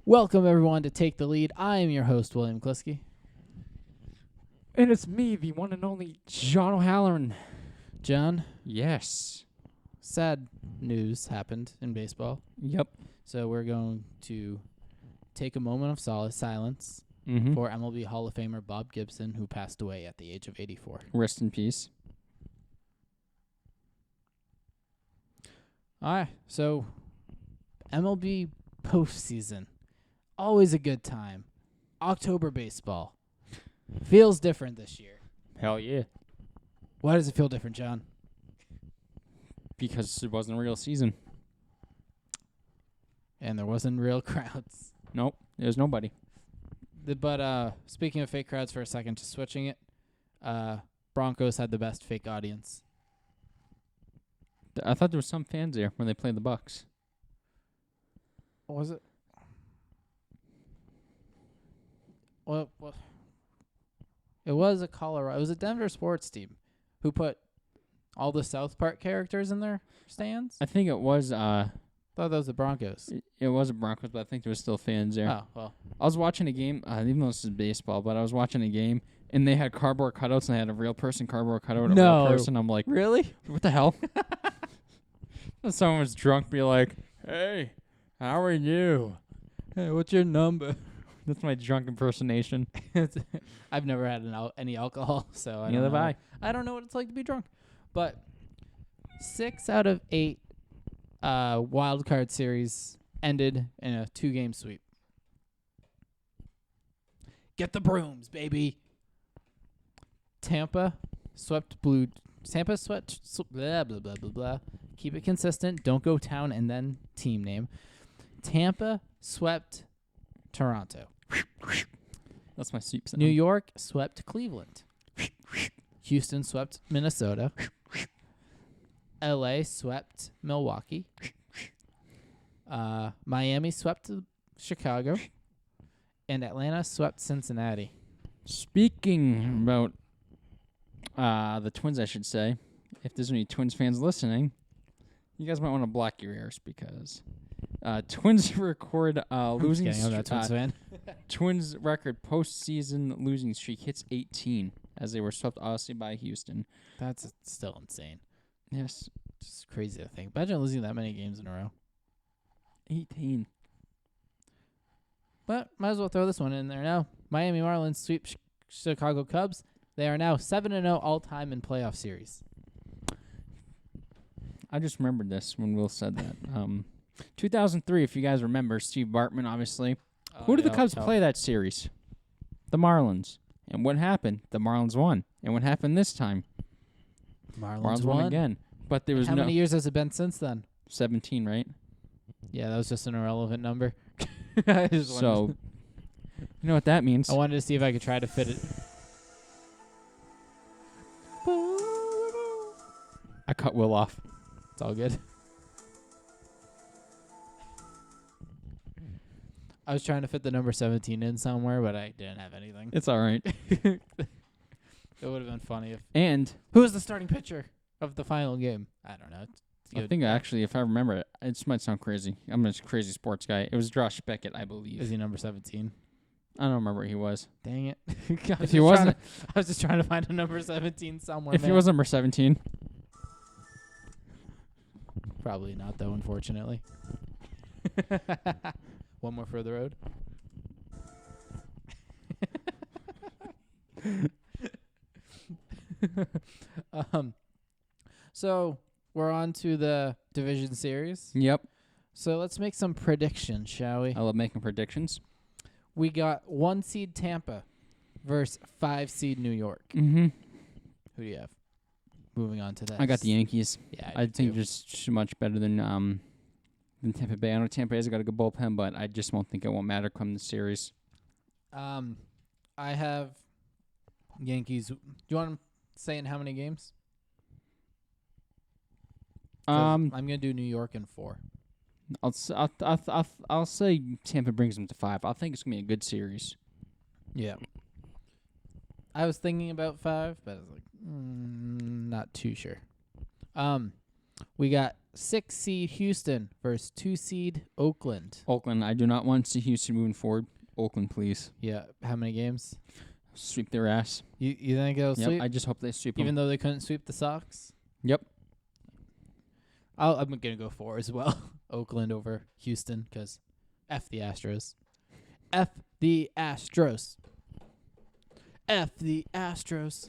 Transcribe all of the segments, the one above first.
Welcome, everyone, to Take the Lead. I am your host, William Kliske. And it's me, the one and only John O'Halloran. John, Yes. sad news happened in baseball. Yep. So we're going to take a moment of silence Mm-hmm. for MLB Hall of Famer Bob Gibson, who passed away at the age of 84. Rest in peace. All right, so MLB postseason. Always a good time. October baseball. Feels different this year. Hell yeah. Why does it feel different, John? Because it wasn't a real season. And there wasn't real crowds. Nope. There's nobody. But speaking of fake crowds for a second, just switching it, Broncos had the best fake audience. I thought there was some fans there when they played the Bucks. Was it? Well, it was a Colorado. It was a Denver sports team who put all the South Park characters in their stands. I think it was Thought that was the Broncos. it was a Broncos, but I think there was still fans there. Oh, well. I was watching a game, even though this is baseball, but I was watching a game, and they had cardboard cutouts, and they had a real person cardboard cutout of a No. real person. I'm like, Really? what the hell? Someone was drunk, be like, hey, how are you? Hey, what's your number? That's my drunk impersonation. I've never had any alcohol, so I Neither don't know. have I. I don't know what it's like to be drunk. But 6 out of 8 wild card series ended in a 2-game sweep. Get the brooms, baby. Tampa swept blah, blah, blah, blah, blah. Keep it consistent. Don't go town and then team name. Tampa swept Toronto. That's my soup sound. New York swept Cleveland. Houston swept Minnesota. LA swept Milwaukee. Miami swept Chicago. And Atlanta swept Cincinnati. Speaking about the Twins, I should say, if there's any Twins fans listening, you guys might want to block your ears because Twins record losing I'm not a Twins fan. Twins record postseason losing streak hits 18 as they were swept obviously by Houston. That's still insane. Yes, Just crazy to think. Imagine losing that many games in a row. 18. But might as well throw this one in there now. Miami Marlins sweep Chicago Cubs. They are now 7-0 all-time in playoff series. I just remembered this when Will said that. 2003, if you guys remember, Steve Bartman, obviously. Who did the Cubs play that series? The Marlins. And what happened? The Marlins won. And what happened this time? Marlins won again. But there was How many years has it been since then? 17, right? Yeah, that was just an irrelevant number. So, you know what that means. I wanted to see if I could try to fit it. I cut Will off. It's all good. I was trying to fit the number 17 in somewhere, but I didn't have anything. It's all right. It would have been funny if... And Who was the starting pitcher of the final game? I don't know. It's I good. think actually, if I remember it, this might sound crazy. I'm a crazy sports guy. It was Josh Beckett, I believe. Is he number 17? I don't remember what he was. Dang it. If he wasn't, I was just trying to find a number 17 somewhere. if he was number 17, Probably not, though, unfortunately. One more for the road. So we're on to the division series. yep. So let's make some predictions, shall we? I love making predictions. We got 1 seed Tampa versus 5 seed New York. Mm-hmm. Who do you have? Moving on to that. I got the Yankees. Yeah, I do think too. they're just much better than Tampa Bay. I know Tampa Bay's got a good bullpen, but I just won't think it won't matter come the series. I have Yankees. Do you want to say in how many games? 'Cause I'm gonna do New York in 4. I'll say Tampa brings them to 5. I think it's gonna be a good series. Yeah. I was thinking about 5, but I was like, not too sure. We got 6 seed Houston versus 2 seed Oakland. Oakland. I do not want to see Houston moving forward. Oakland, please. Yeah. How many games? Sweep their ass. You think they'll Yep. sweep? I just hope they sweep Even them. though they couldn't sweep the Sox? Yep. I'm going to go 4 as well. Oakland over Houston because F the Astros. F the Astros. F the Astros.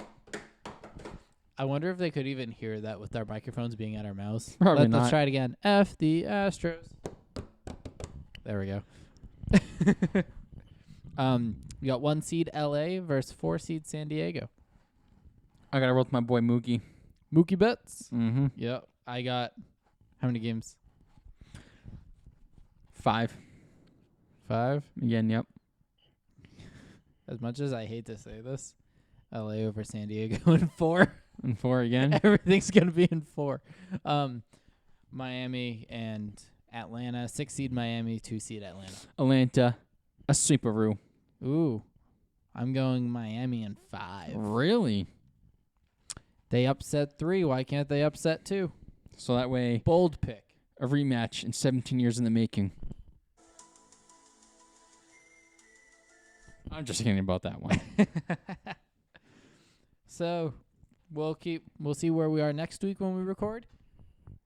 I wonder if they could even hear that with our microphones being at our mouths. Probably Let's not. try it again. F the Astros. There we go. We got 1 seed LA versus 4 seed San Diego. I got to roll with my boy Mookie. Mookie Betts. Mm-hmm. Yep. I got how many games? 5. 5. Again, yep. As much as I hate to say this, LA over San Diego in 4. And 4 again. Everything's going to be in 4. Miami and Atlanta. 6 seed Miami, 2 seed Atlanta. Atlanta. A sweeperoo. Ooh. I'm going Miami in 5. Really? They upset 3. Why can't they upset 2? So that way, Bold pick. a rematch in 17 years in the making. I'm just kidding about that one. So, we'll see where we are next week when we record.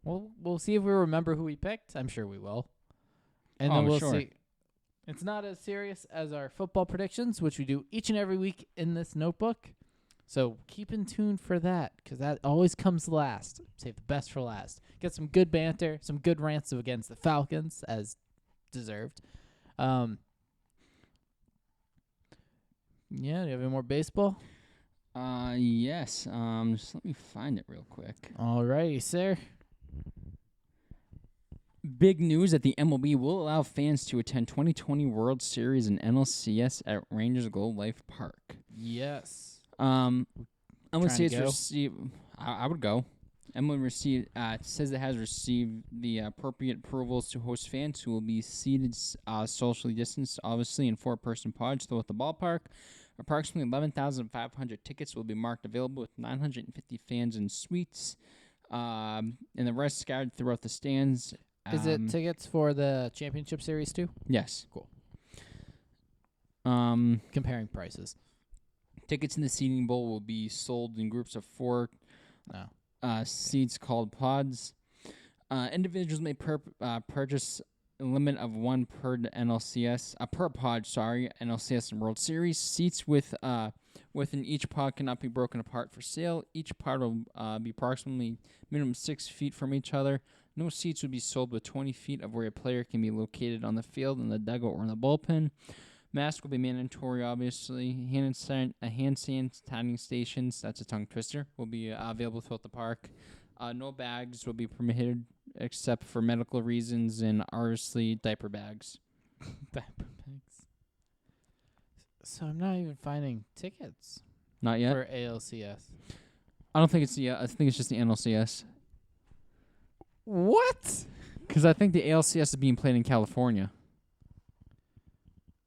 We'll see if we remember who we picked. I'm sure we will. And then we'll see. It's not as serious as our football predictions, which we do each and every week in this notebook. So keep in tune for that, because that always comes last. Save the best for last. Get some good banter, some good rants against the Falcons, as deserved. Yeah, do you have any more baseball? Yes. Just let me find it real quick. All righty, sir. Big news that the MLB will allow fans to attend 2020 World Series and NLCS at Rangers Globe Life Park. Yes. NLCS received. I would go. MLB received says it has received the appropriate approvals to host fans who will be seated socially distanced, obviously in 4-person pods throughout the ballpark. Approximately 11,500 tickets will be marked available, with 950 fans in suites, and the rest scattered throughout the stands. Is it tickets for the championship series too? Yes. Cool. Comparing prices. Tickets in the seating bowl will be sold in groups of 4 seats called pods. Individuals may purchase a limit of 1 per NLCS, per pod, NLCS and World Series. Seats within each pod cannot be broken apart for sale. Each pod will be approximately minimum 6 feet from each other. No seats would be sold with 20 feet of where a player can be located on the field, in the dugout, or in the bullpen. Mask will be mandatory, obviously. Hand sanitizing stations, that's a tongue twister, will be available throughout the park. No bags will be permitted except for medical reasons, and obviously diaper bags. Diaper bags. So I'm not even finding tickets. Not yet? For ALCS. I don't think it's I think it's just the NLCS. What? Because I think the ALCS is being played in California,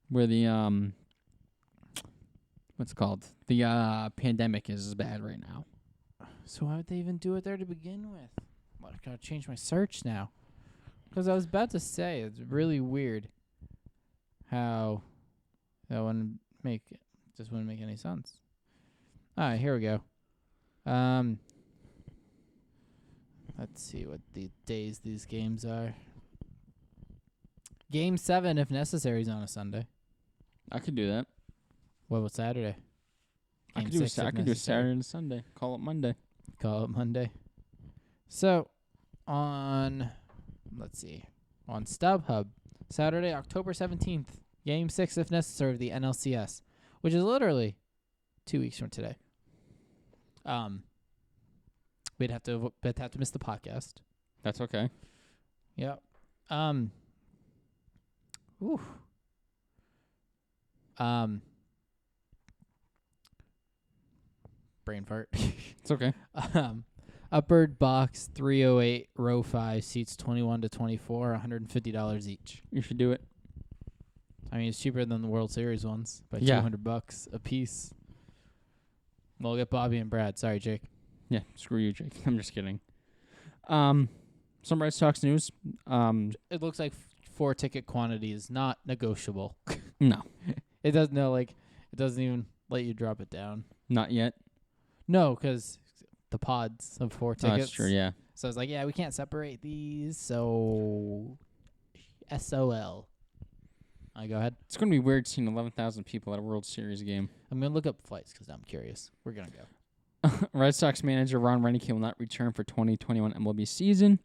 where the what's it called? The pandemic is bad right now. So why would they even do it there to begin with? Well, I gotta change my search now. Because I was about to say, it's really weird how that wouldn't make any sense. All right, here we go. Let's see what the days these games are. Game 7, if necessary, is on a Sunday. I could do that. What about Saturday? I could do Saturday and Sunday. Call it Monday. So, on StubHub, Saturday, October 17th, Game 6, if necessary, of the NLCS, which is literally 2 weeks from today. We'd have to miss the podcast. That's okay. Yep. Brain fart. It's okay. Upward box 308, row 5, seats 21 to 24, $150 each. You should do it. I mean, it's cheaper than the World Series ones by $200 a piece. We'll get Bobby and Brad. Sorry, Jake. Yeah, screw you, Jake. I'm just kidding. Some Red Sox news. It looks like 4 ticket quantity is not negotiable. No. It doesn't even let you drop it down. Not yet. No, because the pods of 4 tickets. Oh, that's true, yeah. So it's like, yeah, we can't separate these, so SOL. Go ahead. It's going to be weird seeing 11,000 people at a World Series game. I'm going to look up flights because I'm curious. We're going to go. Red Sox manager Ron Renneke will not return for 2021 MLB season.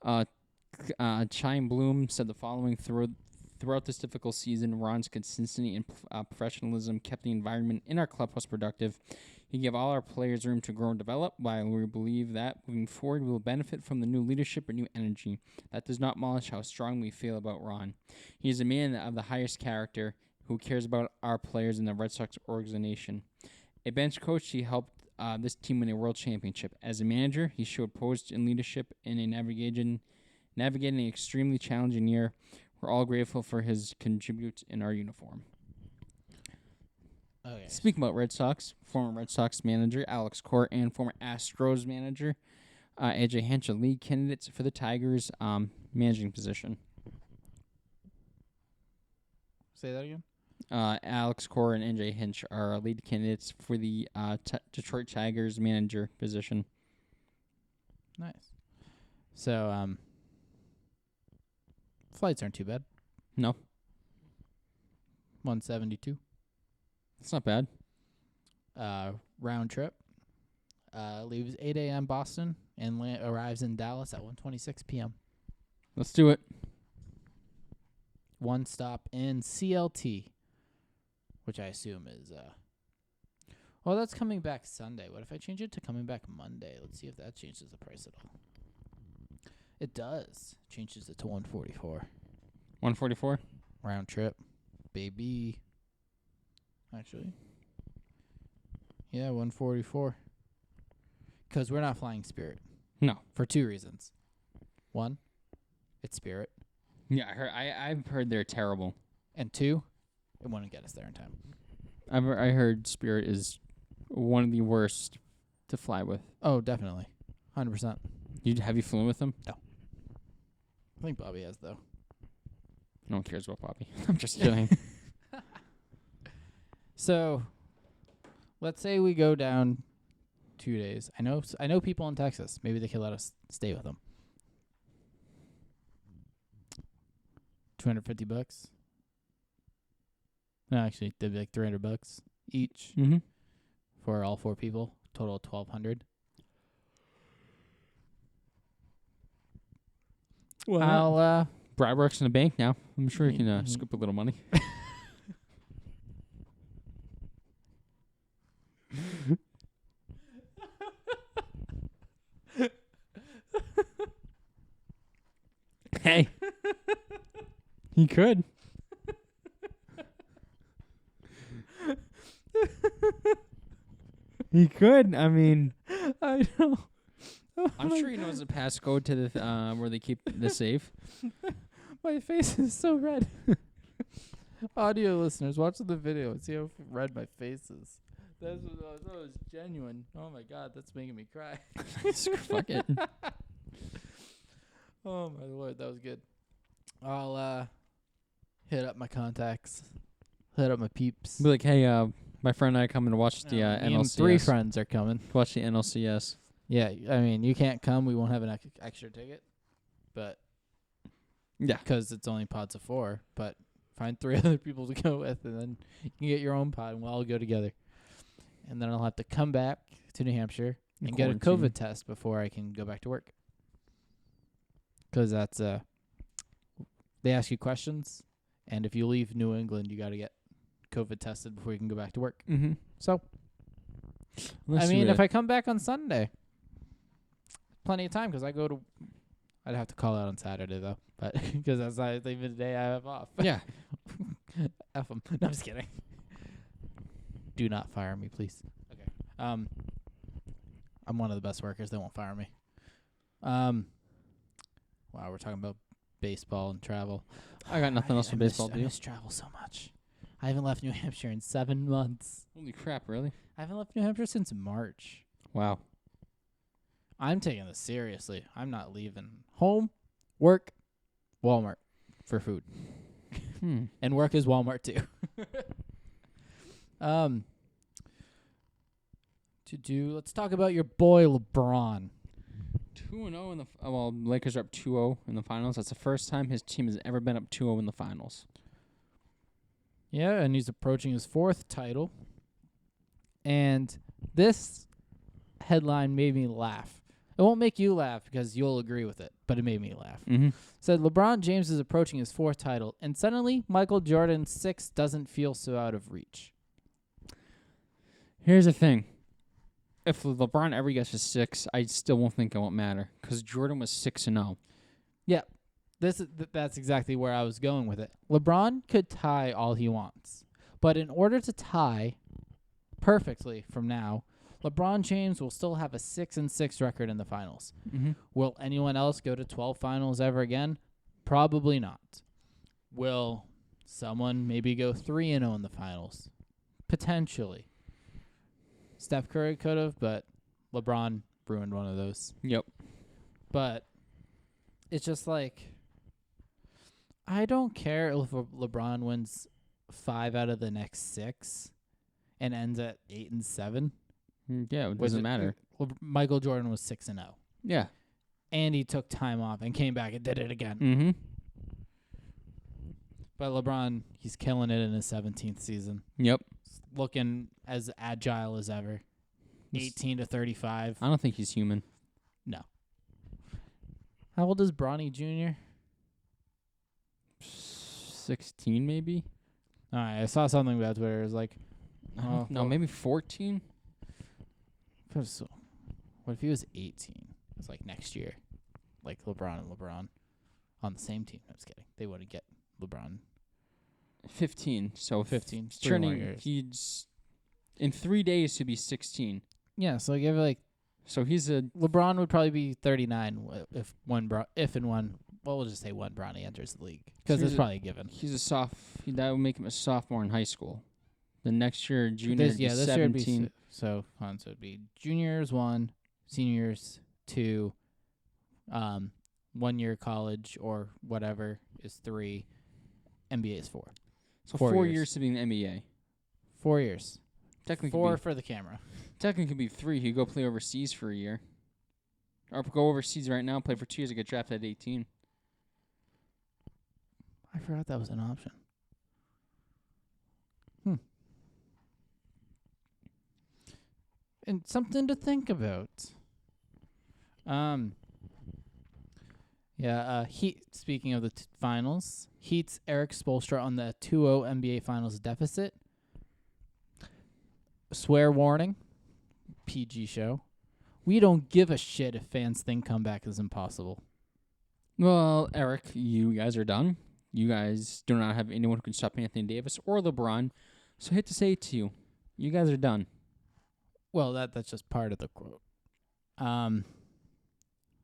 Chaim Bloom said the following: throughout this difficult season, Ron's consistency and professionalism kept the environment in our clubhouse productive. He gave all our players room to grow and develop, while we believe that moving forward we will benefit from the new leadership and new energy. That does not demolish how strong we feel about Ron. He is a man of the highest character who cares about our players and the Red Sox organization. A bench coach, he helped this team win a world championship. As a manager, he showed poise and leadership in navigating an extremely challenging year. We're all grateful for his contributes in our uniform. Okay. Speaking about Red Sox, former Red Sox manager Alex Cora and former Astros manager AJ Hinch are lead candidates for the Tigers' managing position. Say that again? Alex Cora and AJ Hinch are lead candidates for the Detroit Tigers manager position. Nice. So, flights aren't too bad. No. 172. That's not bad. Round trip. Leaves 8 a.m. Boston and arrives in Dallas at 1:26 p.m. Let's do it. One stop in CLT, which I assume is well, that's coming back Sunday. What if I change it to coming back Monday? Let's see if that changes the price at all. It does. Changes it to 144. 144? Round trip. Baby. Actually. Yeah, 144. Because we're not flying Spirit. No. For 2 reasons. 1, it's Spirit. Yeah, I've heard they're terrible. And 2, it wouldn't get us there in time. I heard Spirit is one of the worst to fly with. Oh, definitely. 100%. Have you flown with them? No. I think Bobby has, though. No one cares about Bobby. I'm just kidding. So, let's say we go down 2 days. I know people in Texas. Maybe they could let us stay with them. $250. No, actually, they'd be like $300 each for all 4 people. Total $1,200. Well, I'll Brad works in a bank now. I'm sure he can scoop a little money. Hey. He could. He could. I mean, I know. I'm sure he knows the passcode to the where they keep the safe. My face is so red. Audio listeners, watch the video and see how red my face is. That was genuine. Oh my God, that's making me cry. Fuck it. Oh my Lord, that was good. I'll hit up my contacts, hit up my peeps. Be like, hey, my friend and I coming to watch the NLCS. 3 friends are coming. Watch the NLCS. Yeah, I mean, you can't come. We won't have an extra ticket, but yeah, because it's only pods of 4. But find 3 other people to go with, and then you can get your own pod, and we'll all go together. And then I'll have to come back to New Hampshire and get a COVID test before I can go back to work. Because that's they ask you questions, and if you leave New England, you got to get COVID tested before you can go back to work. Mm-hmm. So, I mean, if I come back on Sunday, plenty of time because I'd have to call out on Saturday though, but because that's not even the day I have off. Yeah. F them. No, I'm just kidding. Do not fire me, please. Okay. I'm one of the best workers. They won't fire me. Wow, we're talking about baseball and travel. I got nothing else for baseball. I miss travel so much. I haven't left New Hampshire in 7 months. Holy crap! Really? I haven't left New Hampshire since March. Wow. I'm taking this seriously. I'm not leaving home, work, Walmart for food. And work is Walmart too. Let's talk about your boy LeBron. 2-0 in the Lakers are up 2-0 in the finals. That's the first time his team has ever been up 2-0 in the finals. Yeah, and he's approaching his 4th title. And this headline made me laugh. It won't make you laugh because you'll agree with it, but it made me laugh. Said LeBron James is approaching his 4th title, and suddenly Michael Jordan's 6 doesn't feel so out of reach. Here's the thing. If LeBron ever gets to 6, I still won't think it won't matter because Jordan was 6-0. Yeah, that's exactly where I was going with it. LeBron could tie all he wants, but in order to tie perfectly from now, LeBron James will still have a 6-6 record in the finals. Will anyone else go to 12 finals ever again? Probably not. Will someone maybe go 3-0 in the finals? Potentially. Steph Curry could have, but LeBron ruined one of those. Yep. But it's just like, I don't care if LeBron wins 5 out of the next 6 and ends at 8-7. Yeah, it doesn't matter. Michael Jordan was 6-0. Yeah. And he took time off and came back and did it again. But LeBron, he's killing it in his 17th season. Yep. Looking as agile as ever. 18-35. I don't think he's human. No. How old is Bronny Jr.? 16 maybe? All right, I saw something about Twitter. It was like, maybe 14? What if he was 18? It's like next year. Like LeBron and LeBron on the same team. I'm just kidding. They wouldn't get LeBron. 15. So 15. He's in 3 days to be 16. Yeah, so give it like. So LeBron would probably be 39 if and when. Well, we'll just say when Bronny enters the league because it's probably a given. That would make him a sophomore in high school. The next year, junior, this 17. year would be so it'd be juniors 1, seniors 2, 1 year college or whatever is 3, NBA is 4. So 4 years to be in the NBA. 4 years. Technically 4 for the camera. Technically could be 3. You go play overseas for a year. Or go overseas right now, play for 2 years, and get drafted at 18. I forgot that was an option. And something to think about. Heat, speaking of the finals, Heat's Eric Spoelstra on the 2-0 NBA Finals deficit. Swear warning, PG show. We don't give a shit if fans think comeback is impossible. Well, Eric, you guys are done. You guys do not have anyone who can stop Anthony Davis or LeBron. So I hate to say it to you, you guys are done. Well, that's just part of the quote.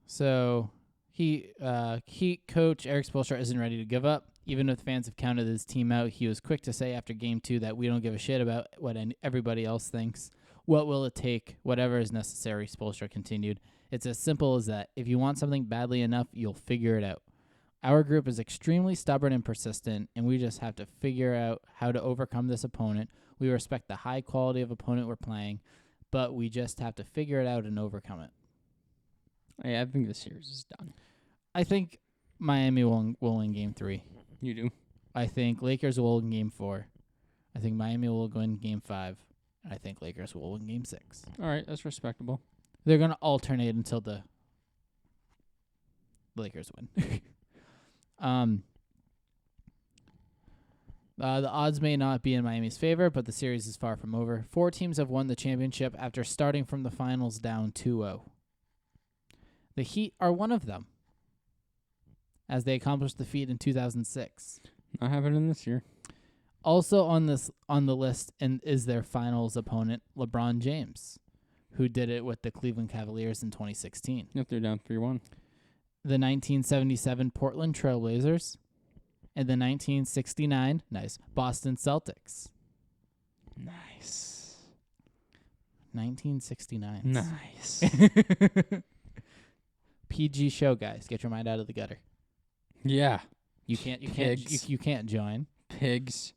So Heat coach Eric Spoelstra isn't ready to give up. Even if fans have counted his team out, he was quick to say after Game 2 that we don't give a shit about what everybody else thinks. What will it take? Whatever is necessary, Spoelstra continued. It's as simple as that. If you want something badly enough, you'll figure it out. Our group is extremely stubborn and persistent, and we just have to figure out how to overcome this opponent. We respect the high quality of opponent we're playing, but we just have to figure it out and overcome it. I think the series is done. I think Miami will win Game 3. You do? I think Lakers will win Game 4. I think Miami will win Game 5. I think Lakers will win Game 6. All right, that's respectable. They're going to alternate until the Lakers win. The odds may not be in Miami's favor, but the series is far from over. 4 teams have won the championship after starting from the finals down 2-0. The Heat are one of them, as they accomplished the feat in 2006. Not happening this year. Also on the list is their finals opponent, LeBron James, who did it with the Cleveland Cavaliers in 2016. Yep, they're down 3-1. The 1977 Portland Trailblazers and the 1969 Boston Celtics. Nice. 1969. Nice. PG show, guys. Get your mind out of the gutter. Yeah. You can't join. Pigs.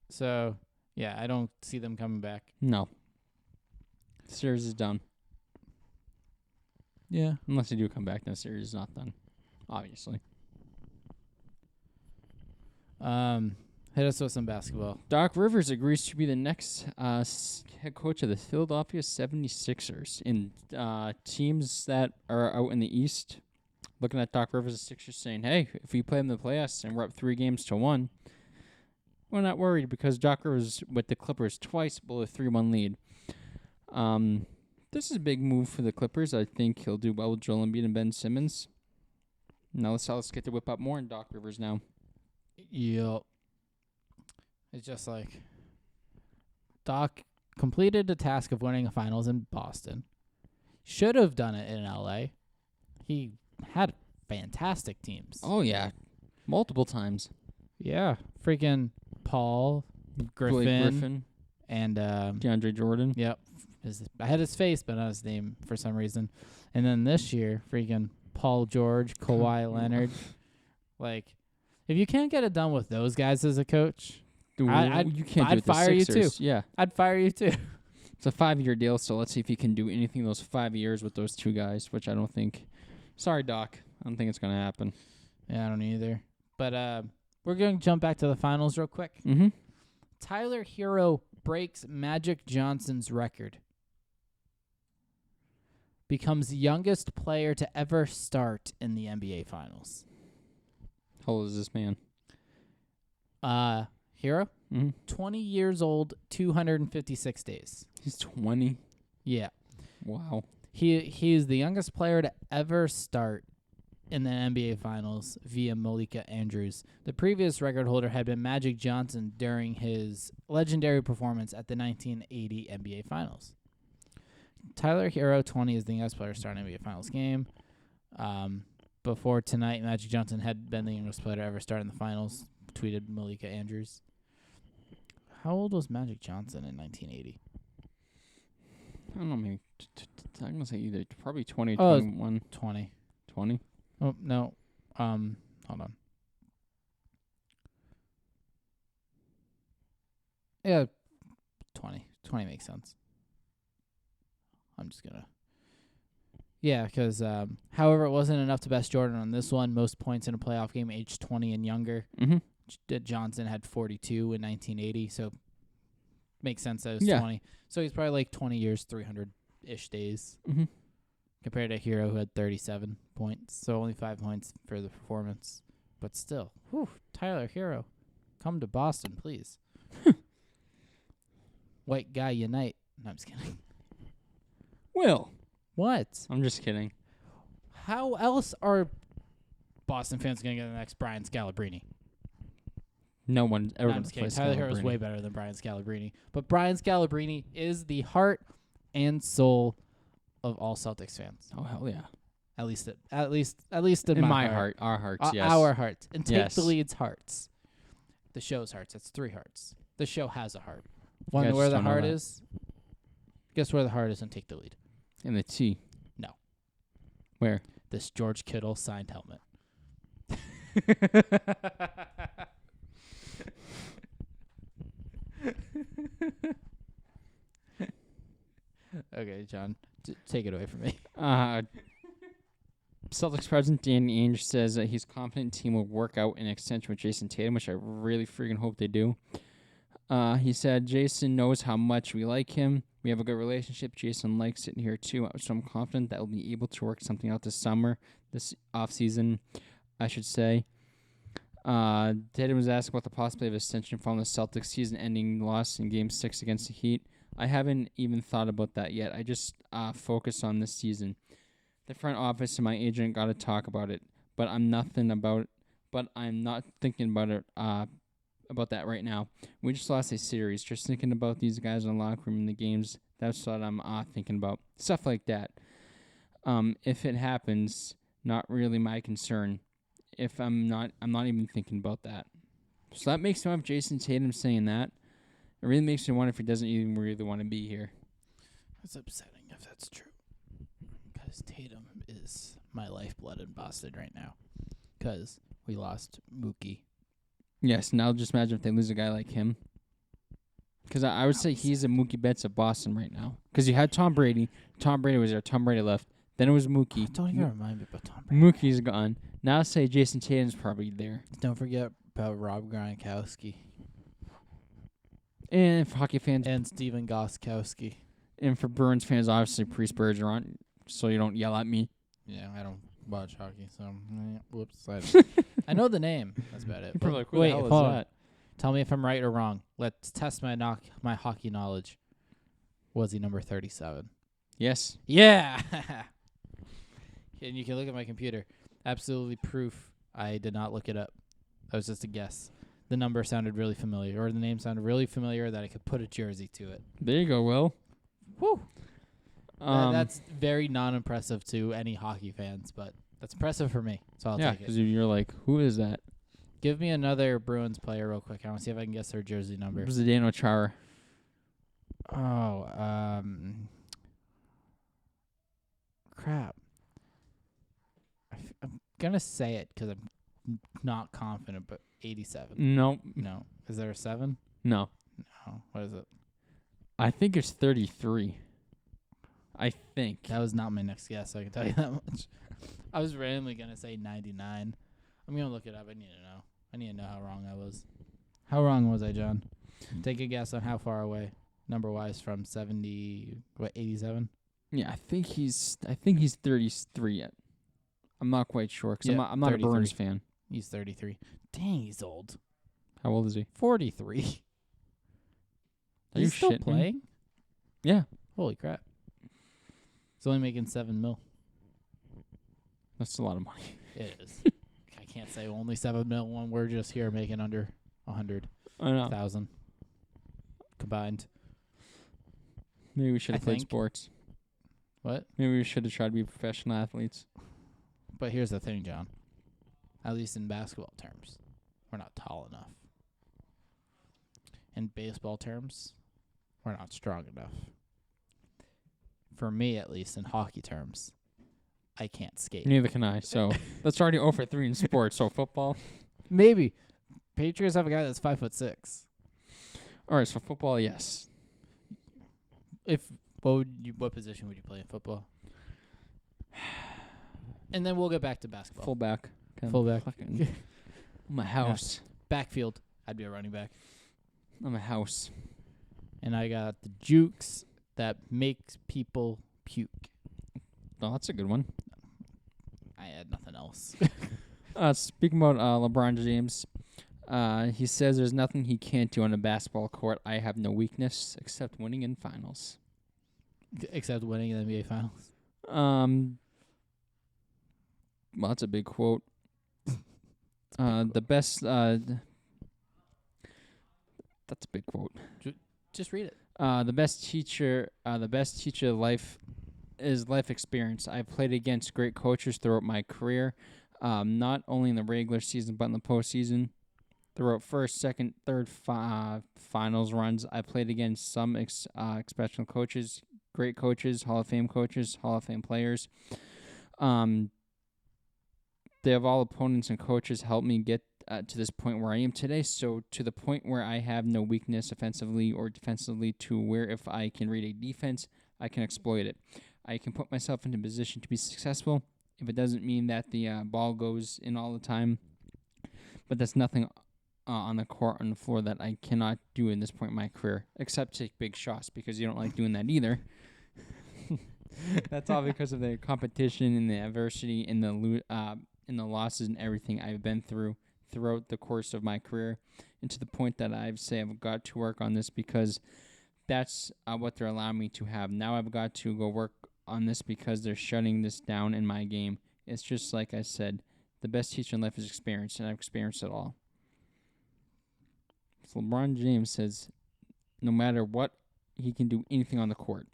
So, yeah, I don't see them coming back. No. The series is done. Yeah. Unless they do come back, the series is not done. Obviously. Hit us with some basketball. Doc Rivers agrees to be the next head coach of the Philadelphia 76ers. In teams that are out in the East, looking at Doc Rivers' Sixers saying, hey, if we play in the playoffs and we're up 3-1, we're not worried because Doc Rivers with the Clippers twice below a 3-1 lead. This is a big move for the Clippers. I think he'll do well with Joel Embiid and Ben Simmons. Now let's get to whip up more in Doc Rivers now. Yep. It's just like Doc completed the task of winning a finals in Boston. Should have done it in LA. He had fantastic teams. Oh, yeah. Multiple times. Yeah. Freaking Paul, Griffin. And DeAndre Jordan. Yep. I had his face, but not his name for some reason. And then this year, freaking Paul George, Kawhi Leonard. Like, if you can't get it done with those guys as a coach, I'd fire you too. Yeah. I'd fire you too. It's a 5-year deal, so let's see if he can do anything those 5 years with those two guys, which I don't think. Sorry, Doc. I don't think it's going to happen. Yeah, I don't either. But we're going to jump back to the finals real quick. Mm-hmm. Tyler Hero breaks Magic Johnson's record. Becomes youngest player to ever start in the NBA Finals. How old is this man? Hero? Mm-hmm. 20 years old, 256 days. He's 20? Yeah. Wow. He is the youngest player to ever start in the NBA Finals via Malika Andrews. The previous record holder had been Magic Johnson during his legendary performance at the 1980 NBA Finals. Tyler Hero, 20, is the youngest player starting an NBA Finals game. Before tonight, Magic Johnson had been the youngest player to ever start in the Finals, tweeted Malika Andrews. How old was Magic Johnson in 1980? I don't know, maybe I'm going to say either probably 20 or 21. 20. 20? Oh, no. Hold on. Yeah, 20. 20 makes sense. I'm just going to. Yeah, because, however, it wasn't enough to best Jordan on this one. Most points in a playoff game, age 20 and younger. Mm-hmm. Johnson had 42 in 1980, so makes sense that it was 20. So he's probably like 20 years, 300-ish days, compared to Hero, who had 37 points. So only 5 points for the performance. But still, Tyler Hero, come to Boston, please. White guy unite. No, I'm just kidding. Will. What? I'm just kidding. How else are Boston fans going to get the next Brian Scalabrine? No one ever I'm just kidding. Tyler Hero is way better than Brian Scalabrine. But Brian Scalabrine is the heart and soul of all Celtics fans. Oh, hell yeah. At least in my heart. Our hearts, yes. Our hearts. And Take the Lead's hearts. The show's hearts. That's 3 hearts. The show has a heart. One where the heart is. Guess where the heart is and Take the Lead. In the T. No. Where? This George Kittle signed helmet. Okay, John, take it away from me. Celtics president Danny Ainge says that he's confident the team will work out an extension with Jason Tatum, which I really freaking hope they do. He said, Jason knows how much we like him. We have a good relationship. Jason likes it here, too. So I'm confident that we'll be able to work something out this offseason, I should say. Tatum was asked about the possibility of extension following the Celtics season-ending loss in Game 6 against the Heat. I haven't even thought about that yet. I just focus on this season. The front office and my agent got to talk about it, but I'm not thinking about it about that right now. We just lost a series. Just thinking about these guys in the locker room in the games. That's what I'm thinking about. Stuff like that. If it happens, not really my concern. If I'm not even thinking about that. So that makes me want Jason Tatum saying that. It really makes me wonder if he doesn't even really want to be here. That's upsetting if that's true. is Tatum is my lifeblood in Boston right now because we lost Mookie. Yes, now just imagine if they lose a guy like him. Because I would say he's a Mookie Betts of Boston right now. Because you had Tom Brady. Tom Brady was there. Tom Brady left. Then it was Mookie. Don't even remind me about Tom Brady. Mookie's gone. Now say Jason Tatum's probably there. Don't forget about Rob Gronkowski. And for hockey fans. And Steven Gostkowski. And for Bruins fans, obviously Priest Bergeron. So you don't yell at me. Yeah, I don't watch hockey, so whoops. I know the name. That's about it. You're probably like, who wait, the hell is hold that? on. Tell me if I'm right or wrong. Let's test my hockey knowledge. Was he number 37? Yes. Yeah. And you can look at my computer. Absolutely proof. I did not look it up. That was just a guess. The number sounded really familiar, or the name sounded really familiar that I could put a jersey to it. There you go, Will. Woo. That's very non-impressive to any hockey fans, but that's impressive for me, so I'll take it. Yeah, because you're like, who is that? Give me another Bruins player real quick. I want to see if I can guess their jersey number. It was Zdeno Chara. Oh, crap. I'm going to say it because I'm not confident, but 87. Nope. No. Is there a 7? No. No. What is it? I think it's 33. I think. That was not my next guess, I can tell you that much. I was randomly going to say 99. I'm going to look it up. I need to know. I need to know how wrong I was. How wrong was I, John? Take a guess on how far away, number-wise, from 87? Yeah, I think he's 33 yet. I'm not quite sure because I'm not a Bruins fan. He's 33. Dang, he's old. How old is he? 43. Are you still shitting playing? me? Yeah. Holy crap. He's only making $7 million. That's a lot of money. It is. I can't say only $7 million when we're just here making under 100,000 combined. Maybe we should have played sports. What? Maybe we should have tried to be professional athletes. But here's the thing, John. At least in basketball terms, we're not tall enough. In baseball terms, we're not strong enough. For me, at least, in hockey terms, I can't skate. Neither can I. So that's already 0 for 3 in sports. So football, maybe. Patriots have a guy that's 5'6". All right. So football, yes. What position would you play in football? And then we'll get back to basketball. Fullback. Fullback. I'm a house. Yeah. Backfield. I'd be a running back. I'm a house. And I got the jukes that makes people puke. Oh, that's a good one. I had nothing else. Speaking about LeBron James, he says there's nothing he can't do on a basketball court. I have no weakness except winning in finals. Except winning in the NBA finals. Well, that's a big quote. The best. That's a big quote. Just read it. The best teacher of life is life experience. I've played against great coaches throughout my career, not only in the regular season but in the postseason. Throughout first, second, third finals runs, I played against some exceptional coaches, great coaches, Hall of Fame players. They have all opponents and coaches helped me get to this point where I am today. So to the point where I have no weakness offensively or defensively, to where if I can read a defense, I can exploit it. I can put myself into a position to be successful. If it doesn't mean that the ball goes in all the time, but that's nothing on the court, on the floor that I cannot do in this point in my career, except take big shots because you don't like doing that either. That's all because of the competition and the adversity and the losses and everything I've been through throughout the course of my career, and to the point that I've got to work on this because that's what they're allowing me to have. Now I've got to go work on this because they're shutting this down in my game. It's just like I said, the best teacher in life is experience, and I've experienced it all. So LeBron James says no matter what, he can do anything on the court.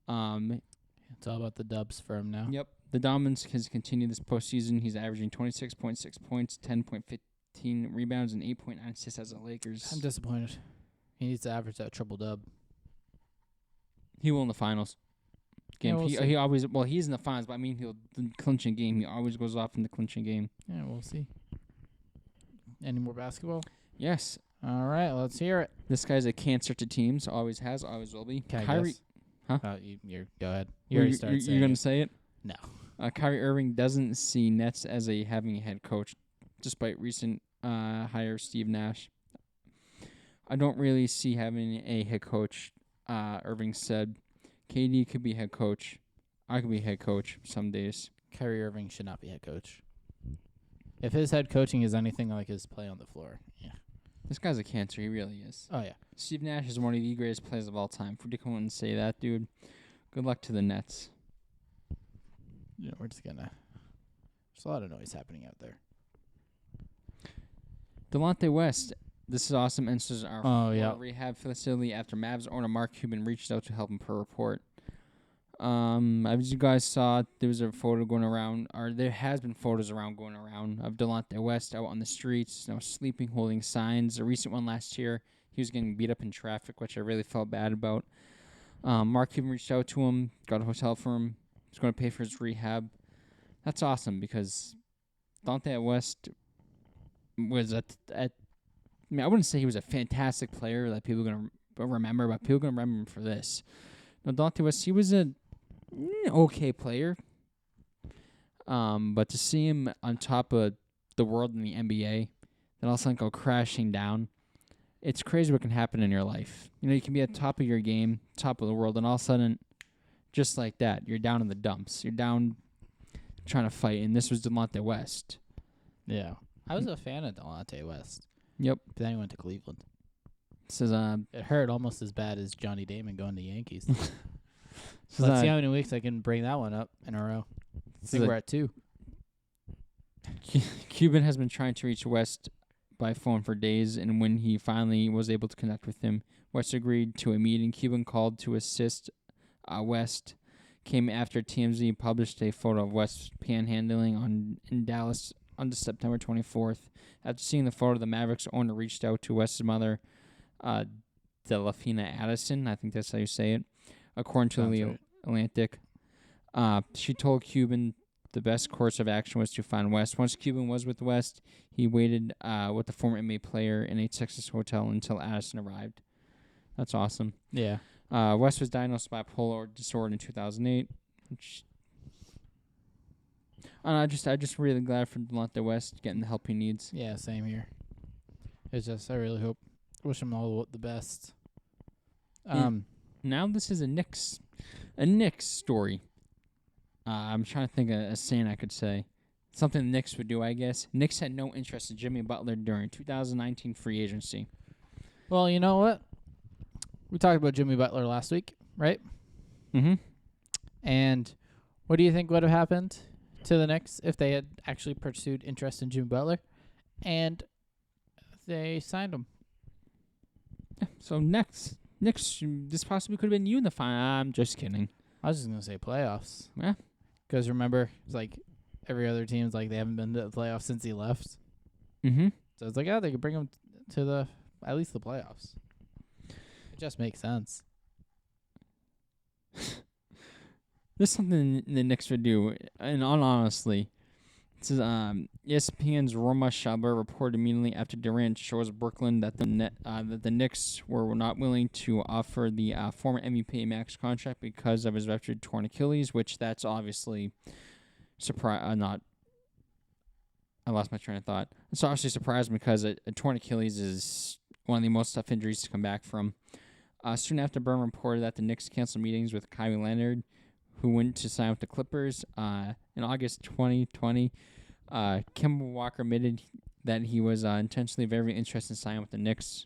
It's all about the dubs for him now. Yep. The dominance has continued this postseason. He's averaging 26.6 points, 10.15 rebounds, and 8.9 assists as the Lakers. I'm disappointed. He needs to average that triple dub. He will in the finals. game. Yeah, he always he's in the finals, but I mean the clinching game. He always goes off in the clinching game. Yeah, we'll see. Any more basketball? Yes. All right, let's hear it. This guy's a cancer to teams. Always has. Always will be. Can Kyrie. Huh? Go ahead. You're gonna say it? No. Kyrie Irving doesn't see Nets as having a head coach, despite recent hire Steve Nash. I don't really see having a head coach. Irving said, KD could be head coach. I could be head coach some days. Kyrie Irving should not be head coach. If his head coaching is anything like his play on the floor, yeah. This guy's a cancer. He really is. Oh, yeah. Steve Nash is one of the greatest players of all time. For you to come and say that, dude, good luck to the Nets. Yeah, we're just gonna. There's a lot of noise happening out there. Delonte West, this is awesome. Enters our rehab facility after Mavs owner Mark Cuban reached out to help him per report. As you guys saw, there was a photo going around, or there has been photos going around of Delonte West out on the streets, sleeping, holding signs. A recent one last year, he was getting beat up in traffic, which I really felt bad about. Mark Cuban reached out to him, got a hotel for him. He's going to pay for his rehab. That's awesome because Delonte West was I wouldn't say he was a fantastic player that people are going to remember, but people are going to remember him for this. Now, Delonte West, he was an okay player. But to see him on top of the world in the NBA, then all of a sudden go crashing down, it's crazy what can happen in your life. You can be at the top of your game, top of the world, and all of a sudden, just like that, you're down in the dumps. You're down trying to fight, and this was Delonte West. Yeah. I was a fan of Delonte West. Yep. But then he went to Cleveland. This is, it hurt almost as bad as Johnny Damon going to Yankees. So let's see how many weeks I can bring that one up in a row. I think we're at 2. Cuban has been trying to reach West by phone for days, and when he finally was able to connect with him, West agreed to a meeting. Cuban called to assist West. Came after TMZ published a photo of West panhandling in Dallas on September 24th. After seeing the photo, the Mavericks owner reached out to West's mother, Delafina Addison. I think that's how you say it. According to the Atlantic, she told Cuban the best course of action was to find West. Once Cuban was with West, he waited with the former NBA player in a Texas hotel until Addison arrived. That's awesome. Yeah. West was diagnosed with bipolar disorder in 2008. I just really glad for Delonte West getting the help he needs. Yeah, same here. It's just I really wish him all the best. Now this is a Knicks story. I'm trying to think of a saying I could say. Something the Knicks would do, I guess. Knicks had no interest in Jimmy Butler during 2019 free agency. Well, you know what? We talked about Jimmy Butler last week, right? Mm-hmm. And what do you think would have happened to the Knicks if they had actually pursued interest in Jimmy Butler and they signed him? So Knicks, this possibly could have been you in the final. I'm just kidding. I was just going to say playoffs. Yeah. Because remember, it's like every other team's like they haven't been to the playoffs since he left. Mm-hmm. So it's like, they could bring him to at least the playoffs. It just makes sense. This is something the Knicks would do, and honestly, this is ESPN's Roma Shaber reported immediately after Durant shows Brooklyn that the Knicks were not willing to offer the former MVP max contract because of his ruptured torn Achilles, which that's obviously not. I lost my train of thought. It's obviously surprising because a torn Achilles is one of the most tough injuries to come back from. Soon after, Byrne reported that the Knicks canceled meetings with Kawhi Leonard, who went to sign with the Clippers. In August 2020, Kemba Walker admitted that he was intentionally very interested in signing with the Knicks.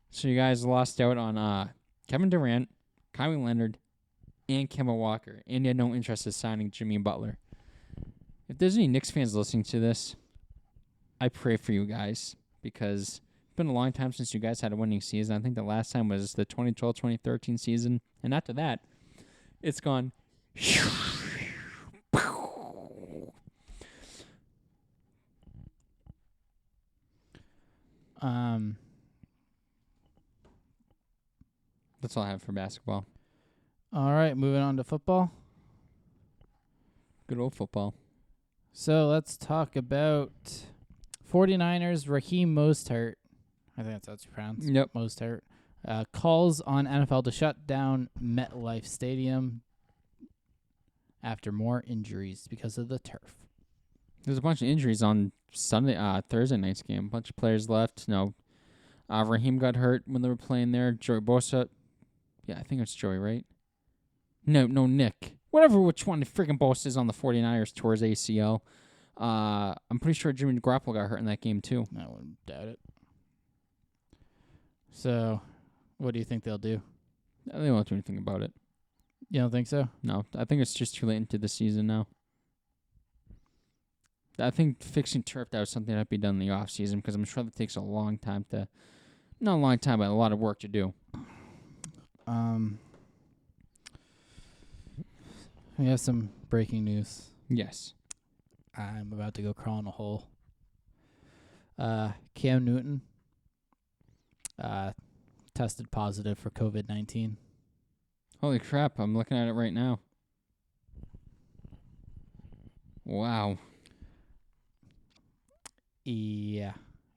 So you guys lost out on Kevin Durant, Kawhi Leonard, and Kemba Walker, and you had no interest in signing Jimmy Butler. If there's any Knicks fans listening to this, I pray for you guys because it's been a long time since you guys had a winning season. I think the last time was the 2012-2013 season, and after that, it's gone. That's all I have for basketball. All right, moving on to football. Good old football. So let's talk about 49ers. Raheem Mostert, I think that's how it's pronounced. Yep. Mostert calls on NFL to shut down MetLife Stadium after more injuries because of the turf. There's a bunch of injuries on Thursday night's game. A bunch of players left. Raheem got hurt when they were playing there. Joey Bosa. Yeah, I think it's Joey, right? No, Nick. Which one the freaking Bosa is on the 49ers tore his ACL. I'm pretty sure Jimmy Garoppolo got hurt in that game too. I wouldn't doubt it. So, what do you think they'll do? They won't do anything about it. You don't think so? No, I think it's just too late into the season now. I think fixing turf, that was something that'd be done in the off season because I'm sure that takes a long time not a long time, but a lot of work to do. We have some breaking news. Yes. I'm about to go crawl in a hole. Cam Newton tested positive for COVID-19. Holy crap, I'm looking at it right now. Wow. Yeah.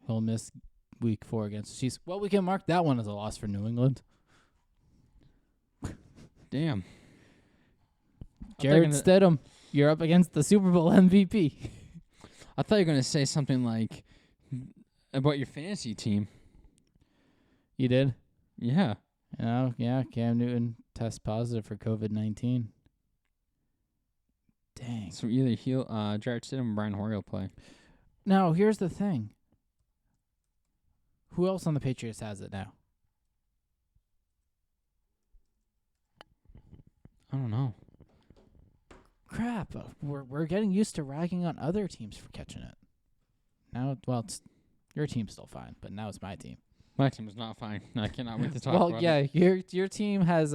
He'll miss week 4 against the Chiefs. Well, we can mark that one as a loss for New England. Damn. Jared Stidham, you're up against the Super Bowl MVP. I thought you were going to say something like about your fantasy team. You did? Yeah. Yeah, Cam Newton tests positive for COVID-19. Dang. So either Jared Stidham or Brian Hoyer will play. Now, here's the thing. Who else on the Patriots has it now? I don't know. Crap. We're getting used to ragging on other teams for catching it. Now, it's your team's still fine, but now it's my team. My team is not fine. I cannot wait to talk about it. Well, yeah, your team has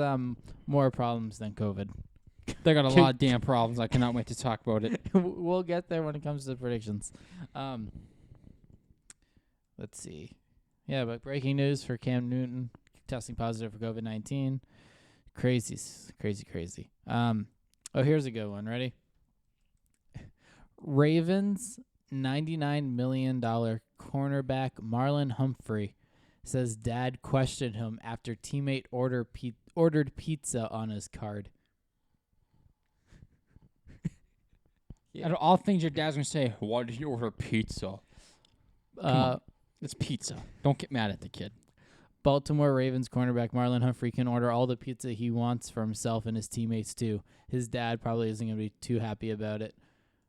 more problems than COVID. They got a lot of damn problems. I cannot wait to talk about it. We'll get there when it comes to predictions. Let's see. Yeah, but breaking news for Cam Newton testing positive for COVID-19. Crazy. Here's a good one. Ready? Ravens $99 million cornerback Marlon Humphrey says dad questioned him after teammate ordered pizza on his card. Out of all things your dad's going to say, why did you order pizza? Come on. It's pizza. Don't get mad at the kid. Baltimore Ravens cornerback Marlon Humphrey can order all the pizza he wants for himself and his teammates too. His dad probably isn't going to be too happy about it.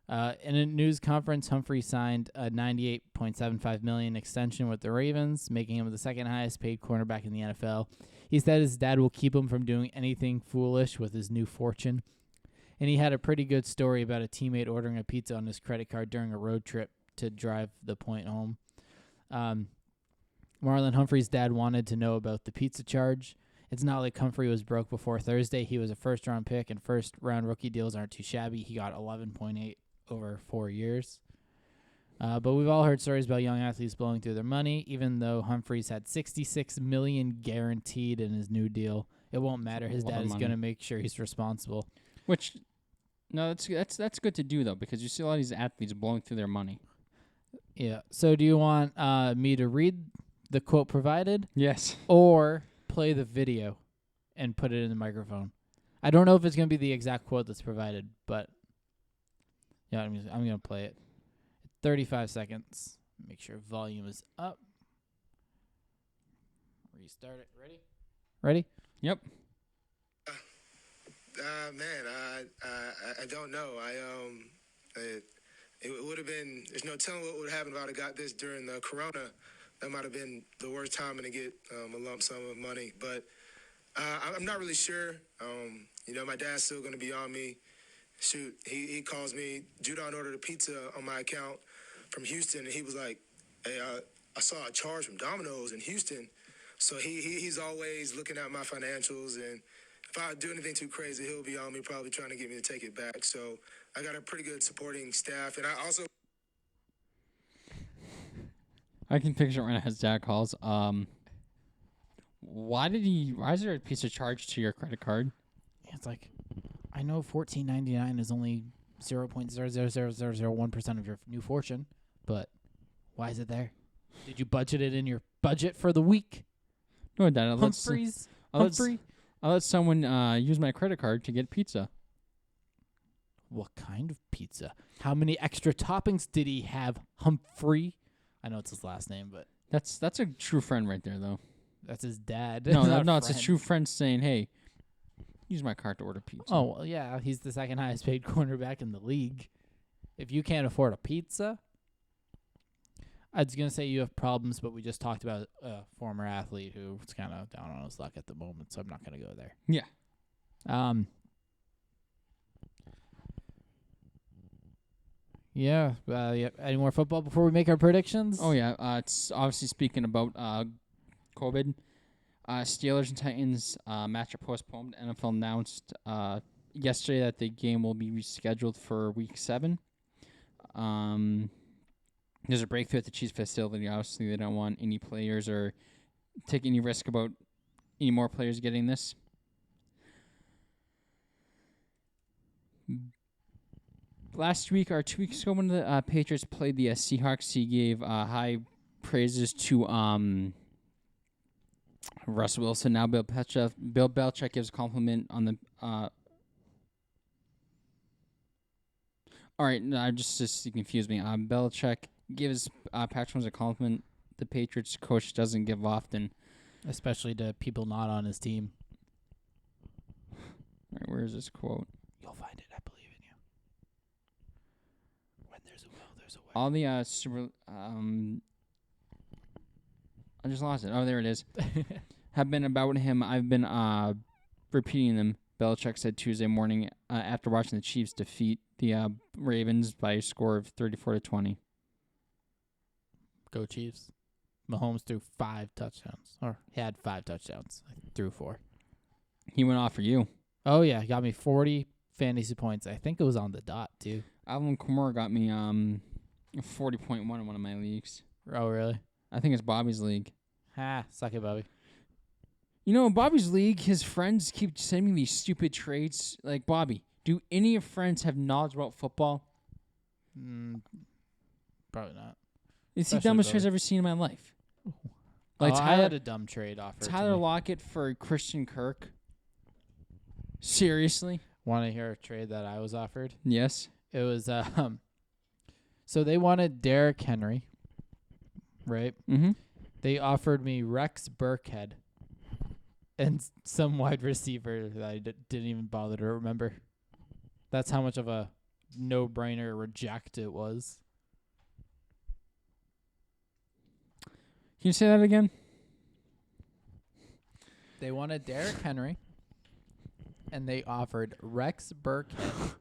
In a news conference, Humphrey signed a $98.75 million extension with the Ravens, making him the second highest paid cornerback in the NFL. He said his dad will keep him from doing anything foolish with his new fortune. And he had a pretty good story about a teammate ordering a pizza on his credit card during a road trip to drive the point home. Marlon Humphrey's dad wanted to know about the pizza charge. It's not like Humphrey was broke before Thursday. He was a first-round pick, and first-round rookie deals aren't too shabby. He got 11.8 over 4 years. But we've all heard stories about young athletes blowing through their money, even though Humphrey's had $66 million guaranteed in his new deal. It won't matter. His dad is going to make sure he's responsible. That's good to do, though, because you see a lot of these athletes blowing through their money. Yeah. So do you want me to read the quote provided? Yes. Or play the video and put it in the microphone? I don't know if it's going to be the exact quote that's provided, but yeah, I'm going to play it. 35 seconds. Make sure volume is up. Restart it. Ready? Yep. Man, I don't know. It would have been. There's no telling what would happen if I'd have got this during the Corona. That might have been the worst time to get a lump sum of money. But I'm not really sure. My dad's still going to be on me. Shoot, he calls me. Judon ordered a pizza on my account from Houston, and he was like, "Hey, I saw a charge from Domino's in Houston." So he's always looking at my financials, and if I do anything too crazy, he'll be on me, probably trying to get me to take it back. So I got a pretty good supporting staff, and I also. I can picture it when his dad calls. Why is there a piece of charge to your credit card? It's like, I know $14.99 is only 0.00001% of your new fortune, but why is it there? Did you budget it in your budget for the week? No, Dad. Humphrey. I'll let someone use my credit card to get pizza. What kind of pizza? How many extra toppings did he have, Humphrey? I know it's his last name, but that's a true friend right there, though. that's his dad. No, it's a true friend saying, "Hey, use my card to order pizza." Oh, well, yeah, he's the second highest paid cornerback in the league. If you can't afford a pizza, I was going to say you have problems, but we just talked about a former athlete who's kind of down on his luck at the moment, so I'm not going to go there. Yeah. Yeah. Any more football before we make our predictions? Oh, yeah. It's obviously speaking about COVID. Steelers and Titans match are postponed. NFL announced yesterday that the game will be rescheduled for Week 7. There's a breakthrough at the Chiefs facility. Obviously, they don't want any players or take any risk about any more players getting this. Last week or 2 weeks ago when the Patriots played the Seahawks, he gave high praises to Russ Wilson. Now Bill Belichick gives a compliment on the... all right, no, just to confuse me. Belichick gives Patrick Mahomes a compliment the Patriots coach doesn't give often. Especially to people not on his team. All right, where is this quote? You'll find it. I believe in you. When there's a will, there's a way. All the I just lost it. Oh, there it is. Have been about him. I've been repeating them. Belichick said Tuesday morning after watching the Chiefs defeat the Ravens by a score of 34-20. Go Chiefs. Mahomes threw 5 touchdowns. Or he had 5 touchdowns. I threw 4. He went off for you. Oh, yeah. Got me 40 fantasy points. I think it was on the dot, too. Alvin Kamara got me 40.1 in one of my leagues. Oh, really? I think it's Bobby's league. Ha, suck it, Bobby. You know, in Bobby's league, his friends keep sending me these stupid trades. Like, Bobby, do any of your friends have knowledge about football? Probably not. It's the dumbest trades I've ever seen in my life. Like I had a dumb trade offer. Tyler Lockett for Christian Kirk. Seriously? Want to hear a trade that I was offered? Yes. It was so they wanted Derrick Henry, right? Mm-hmm. They offered me Rex Burkhead and some wide receiver that I didn't even bother to remember. That's how much of a no-brainer reject it was. Can you say that again? They wanted Derrick Henry, and they offered Rex Burkhead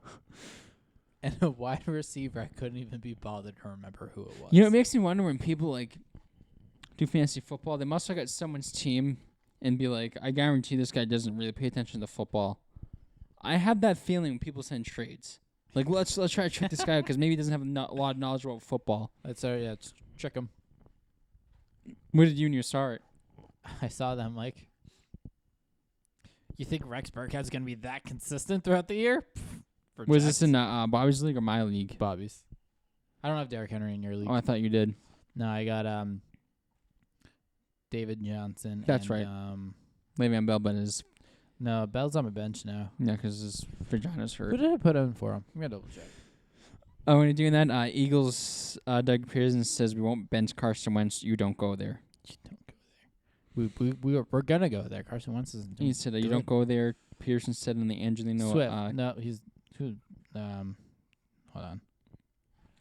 and a wide receiver I couldn't even be bothered to remember who it was. You know, it makes me wonder when people, like, do fantasy football, they must look at someone's team and be like, I guarantee this guy doesn't really pay attention to football. I have that feeling when people send trades. Like, let's try to trick this guy out because maybe he doesn't have a lot of knowledge about football. Let's trick him. Where did you and you saw it? I saw them, like, you think Rex Burkhead's going to be that consistent throughout the year? Was this in Bobby's league or my league? Bobby's. I don't have Derrick Henry in your league. Oh, I thought you did. No, I got David Johnson. That's right. Le'Veon Bell, but no, Bell's on my bench now. Yeah, because his vagina's hurt. Who did I put in for him? I'm going to double check. Oh, when you're doing that, Eagles, Doug Pearson says we won't bench Carson Wentz. You don't go there. You don't go there. We're going to go there. Carson Wentz isn't doing He said you don't go there. Pearson said in the Angelino. Swift. No, he's who? Hold on.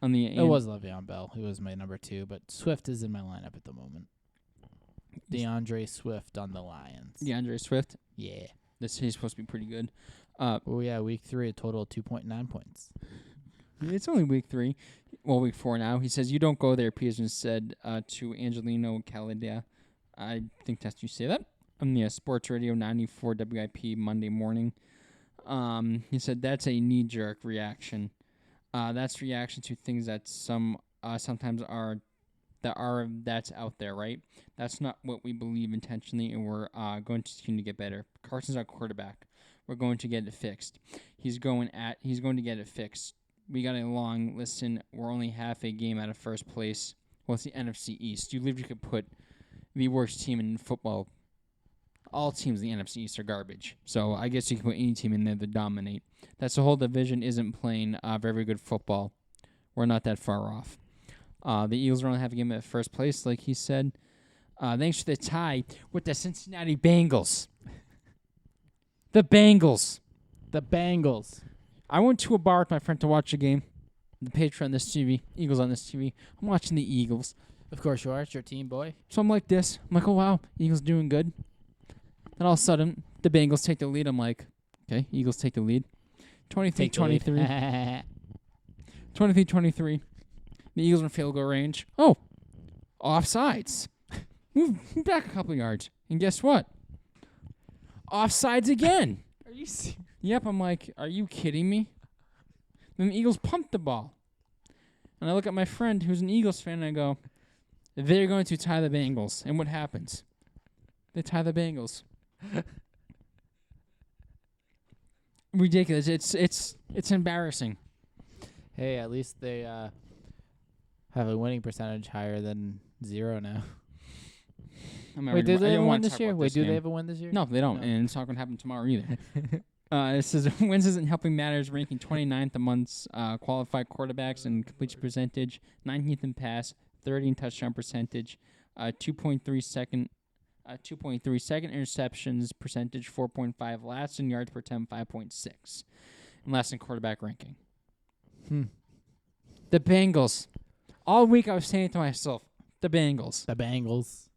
On the it was Le'Veon Bell, who was my number 2, but Swift is in my lineup at the moment. DeAndre Swift on the Lions. DeAndre Swift? Yeah. He's supposed to be pretty good. Oh, yeah, week 3, a total of 2.9 points. It's only week 3. Well, week 4 now. He says, you don't go there, Pearson said to Angelino Caladia. I think that's you say that. On the Sports Radio 94 WIP Monday morning. He said, that's a knee-jerk reaction. That's reaction to things that sometimes that's out there, right? That's not what we believe intentionally, and we're going to continue to get better. Carson's our quarterback. We're going to get it fixed. He's going to get it fixed. We got a long listen. We're only half a game out of first place. Well, it's the NFC East. You literally could put the worst team in football. All teams in the NFC East are garbage. So I guess you can put any team in there to dominate. That's the whole division isn't playing very good football. We're not that far off. The Eagles are only half a game at first place, like he said. Thanks for the tie with the Cincinnati Bengals. The Bengals. The Bengals. I went to a bar with my friend to watch a game. The Patriots on this TV, Eagles on this TV. I'm watching the Eagles. Of course you are. It's your team, boy. So I'm like this. I'm like, oh, wow, Eagles doing good. Then all of a sudden, the Bengals take the lead. I'm like, okay, Eagles take the lead. 23-23. 23-23. The Eagles are in field goal range. Oh, offsides. Move back a couple yards. And guess what? Offsides again. Are you serious? Yep, I'm like, are you kidding me? Then the Eagles pumped the ball. And I look at my friend who's an Eagles fan, and I go, they're going to tie the Bengals. And what happens? They tie the Bengals. Ridiculous. It's embarrassing. Hey, at least they have a winning percentage higher than 0 now. Wait, did they have a win this year? Wait, do they have a win this year? No, they don't, and it's not going to happen tomorrow either. It says wins isn't helping matters, ranking 29th amongst qualified quarterbacks in completion percentage, 19th in pass, 30 in touchdown percentage, 2.3 second interceptions percentage, 4.5 last in yards per attempt, 5.6, and last in quarterback ranking. The Bengals. All week I was saying to myself, the Bengals. The Bengals.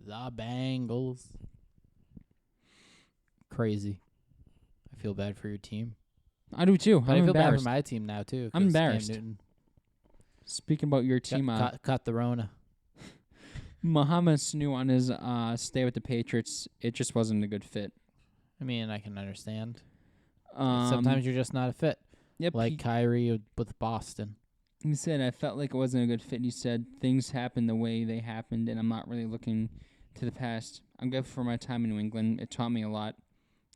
The Bengals. Crazy. I feel bad for your team. I do too. But I feel bad for my team now too. I'm embarrassed. Speaking about your team, cut the Rona. Mohamed Sanu on his stay with the Patriots, it just wasn't a good fit. I mean, I can understand. Sometimes you're just not a fit. Yep. Like Kyrie with Boston. He said, I felt like it wasn't a good fit. He said, things happened the way they happened, and I'm not really looking to the past. I'm grateful for my time in New England. It taught me a lot.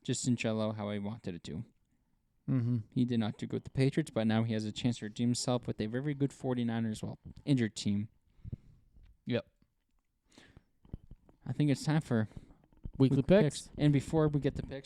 Just in jello how I wanted it to. Mm-hmm. He did not do good with the Patriots, but now he has a chance to redeem himself with a very good 49ers, injured team. Yep. I think it's time for weekly picks. And before we get the picks,